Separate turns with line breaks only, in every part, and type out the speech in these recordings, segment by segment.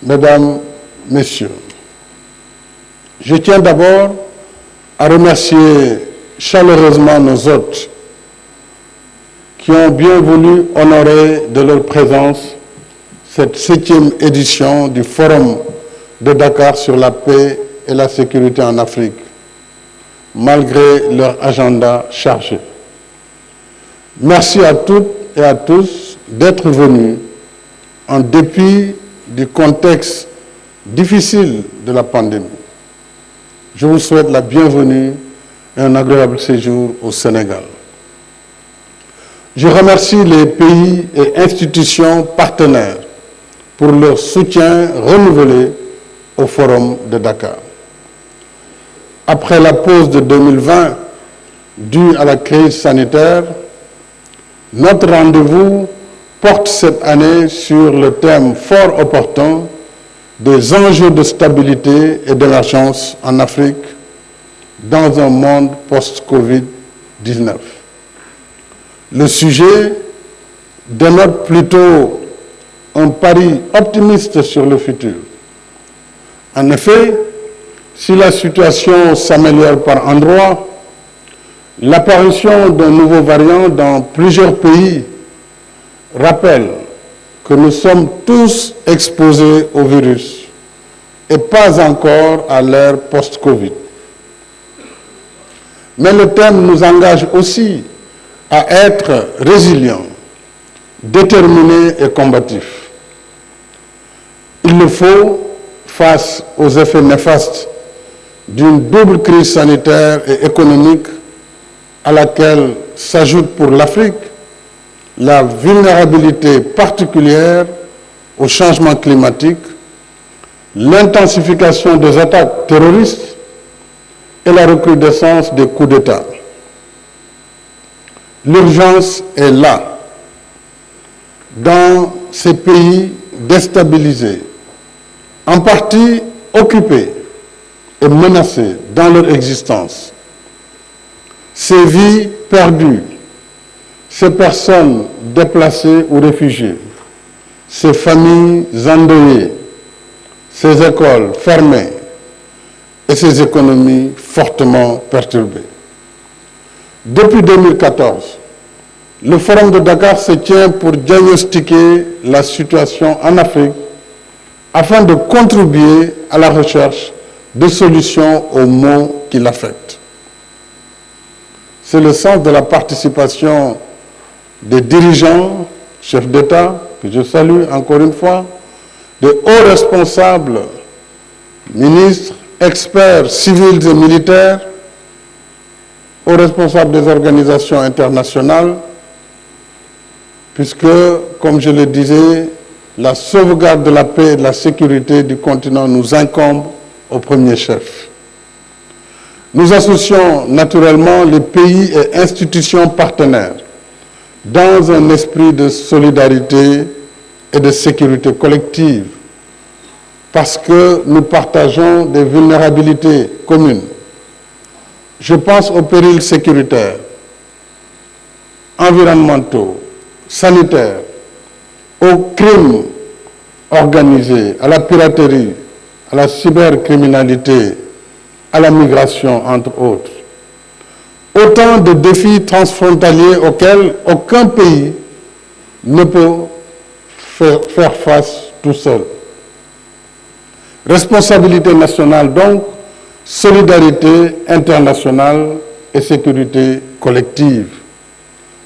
Mesdames, Messieurs, je tiens d'abord à remercier chaleureusement nos hôtes qui ont bien voulu honorer de leur présence cette 7e édition du Forum de Dakar sur la paix et la sécurité en Afrique, malgré leur agenda chargé. Merci à toutes et à tous d'être venus en dépit du contexte difficile de la pandémie. Je vous souhaite la bienvenue et un agréable séjour au Sénégal. Je remercie les pays et institutions partenaires pour leur soutien renouvelé au Forum de Dakar. Après la pause de 2020 due à la crise sanitaire, notre rendez-vous porte cette année sur le thème fort opportun des enjeux de stabilité et d'émergence en Afrique dans un monde post-Covid-19. Le sujet dénote plutôt un pari optimiste sur le futur. En effet, si la situation s'améliore par endroits, l'apparition d'un nouveau variant dans plusieurs pays rappelle que nous sommes tous exposés au virus et pas encore à l'ère post-Covid. Mais le thème nous engage aussi à être résilients, déterminés et combatifs. Il le faut face aux effets néfastes d'une double crise sanitaire et économique à laquelle s'ajoute pour l'Afrique la vulnérabilité particulière au changement climatique, l'intensification des attaques terroristes et la recrudescence des coups d'État. L'urgence est là, dans ces pays déstabilisés, en partie occupés et menacés dans leur existence. Ces vies perdues, ces personnes déplacées ou réfugiées, ces familles endeuillées, ces écoles fermées et ces économies fortement perturbées. Depuis 2014, le Forum de Dakar se tient pour diagnostiquer la situation en Afrique afin de contribuer à la recherche de solutions aux maux qui l'affectent. C'est le sens de la participation des dirigeants, chefs d'État, que je salue encore une fois, de hauts responsables, ministres, experts civils et militaires, aux responsables des organisations internationales, puisque, comme je le disais, la sauvegarde de la paix et de la sécurité du continent nous incombe au premier chef. Nous associons naturellement les pays et institutions partenaires dans un esprit de solidarité et de sécurité collective, parce que nous partageons des vulnérabilités communes. Je pense aux périls sécuritaires, environnementaux, sanitaires, aux crimes organisés, à la piraterie, à la cybercriminalité, à la migration, entre autres. Autant de défis transfrontaliers auxquels aucun pays ne peut faire face tout seul. Responsabilité nationale donc, solidarité internationale et sécurité collective.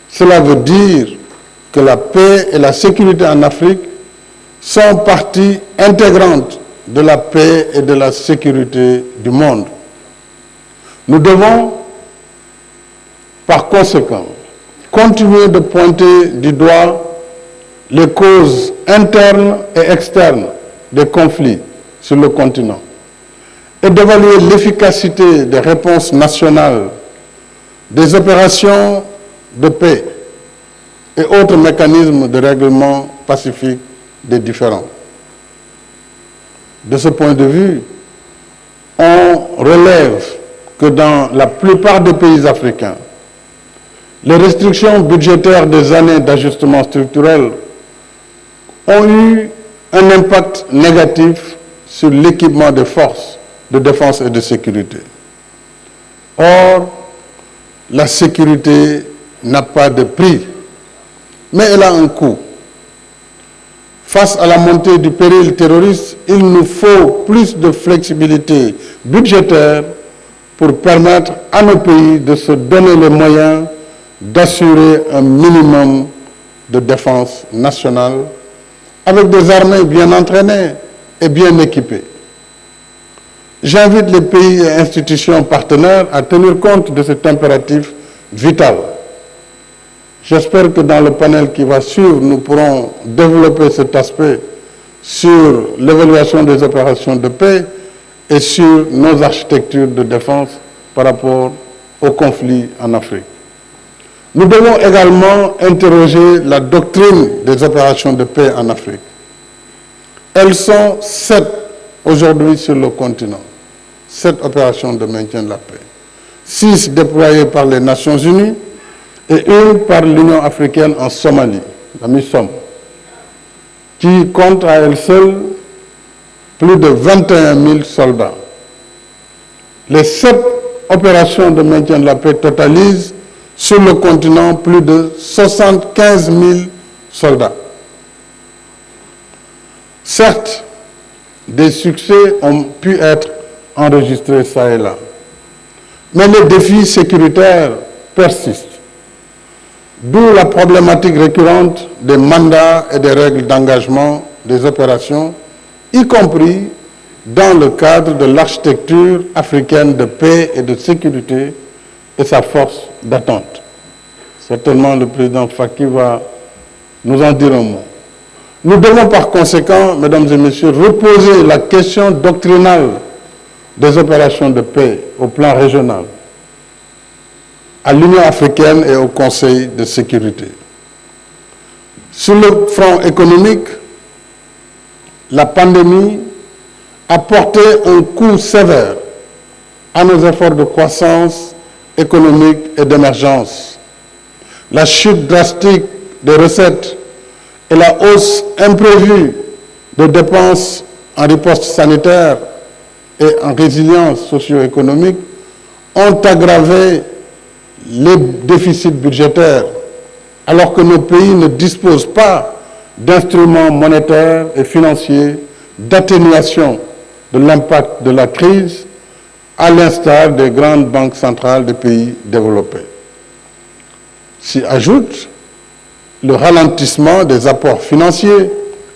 Cela veut dire que la paix et la sécurité en Afrique sont partie intégrante de la paix et de la sécurité du monde. Nous devons, par conséquent, continuer de pointer du doigt les causes internes et externes des conflits sur le continent et d'évaluer l'efficacité des réponses nationales, des opérations de paix et autres mécanismes de règlement pacifique des différends. De ce point de vue, on relève que dans la plupart des pays africains, les restrictions budgétaires des années d'ajustement structurel ont eu un impact négatif sur l'équipement des forces de défense et de sécurité. Or, la sécurité n'a pas de prix, mais elle a un coût. Face à la montée du péril terroriste, il nous faut plus de flexibilité budgétaire pour permettre à nos pays de se donner les moyens d'assurer un minimum de défense nationale avec des armées bien entraînées et bien équipées. J'invite les pays et institutions partenaires à tenir compte de cet impératif vital. J'espère que dans le panel qui va suivre, nous pourrons développer cet aspect sur l'évaluation des opérations de paix et sur nos architectures de défense par rapport au conflit en Afrique. Nous devons également interroger la doctrine des opérations de paix en Afrique. Elles sont 7 aujourd'hui sur le continent, 7 opérations de maintien de la paix, 6 déployées par les Nations Unies et une par l'Union africaine en Somalie, la MISOM, qui compte à elle seule plus de 21 000 soldats. Les 7 opérations de maintien de la paix totalisent sur le continent plus de 75 000 soldats. Certes, des succès ont pu être enregistrés ça et là, mais les défis sécuritaires persistent. D'où la problématique récurrente des mandats et des règles d'engagement des opérations, y compris dans le cadre de l'architecture africaine de paix et de sécurité et sa force d'attente. Certainement, le président Faky va nous en dire un mot. Nous devons par conséquent, mesdames et messieurs, reposer la question doctrinale des opérations de paix au plan régional, à l'Union africaine et au Conseil de sécurité. Sur le front économique, la pandémie a porté un coup sévère à nos efforts de croissance économique et d'émergence. La chute drastique des recettes et la hausse imprévue de dépenses en riposte sanitaire et en résilience socio-économique ont aggravé les déficits budgétaires, alors que nos pays ne disposent pas d'instruments monétaires et financiers d'atténuation de l'impact de la crise, à l'instar des grandes banques centrales des pays développés. S'y ajoute le ralentissement des apports financiers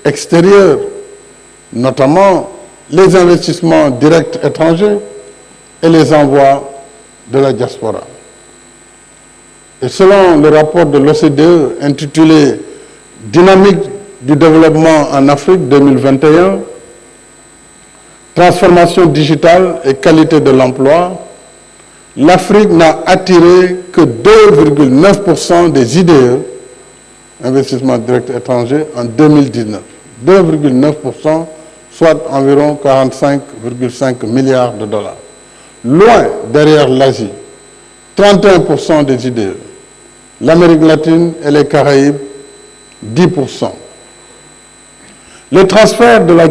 extérieurs, notamment les investissements directs étrangers et les envois de la diaspora. Et selon le rapport de l'OCDE intitulé « Dynamique du développement en Afrique 2021 », transformation digitale et qualité de l'emploi, l'Afrique n'a attiré que 2,9% des IDE, investissements directs étrangers, en 2019. 2,9%, soit environ 45,5 milliards de dollars. Loin derrière l'Asie, 31% des IDE. L'Amérique latine et les Caraïbes, 10%. Les transferts de la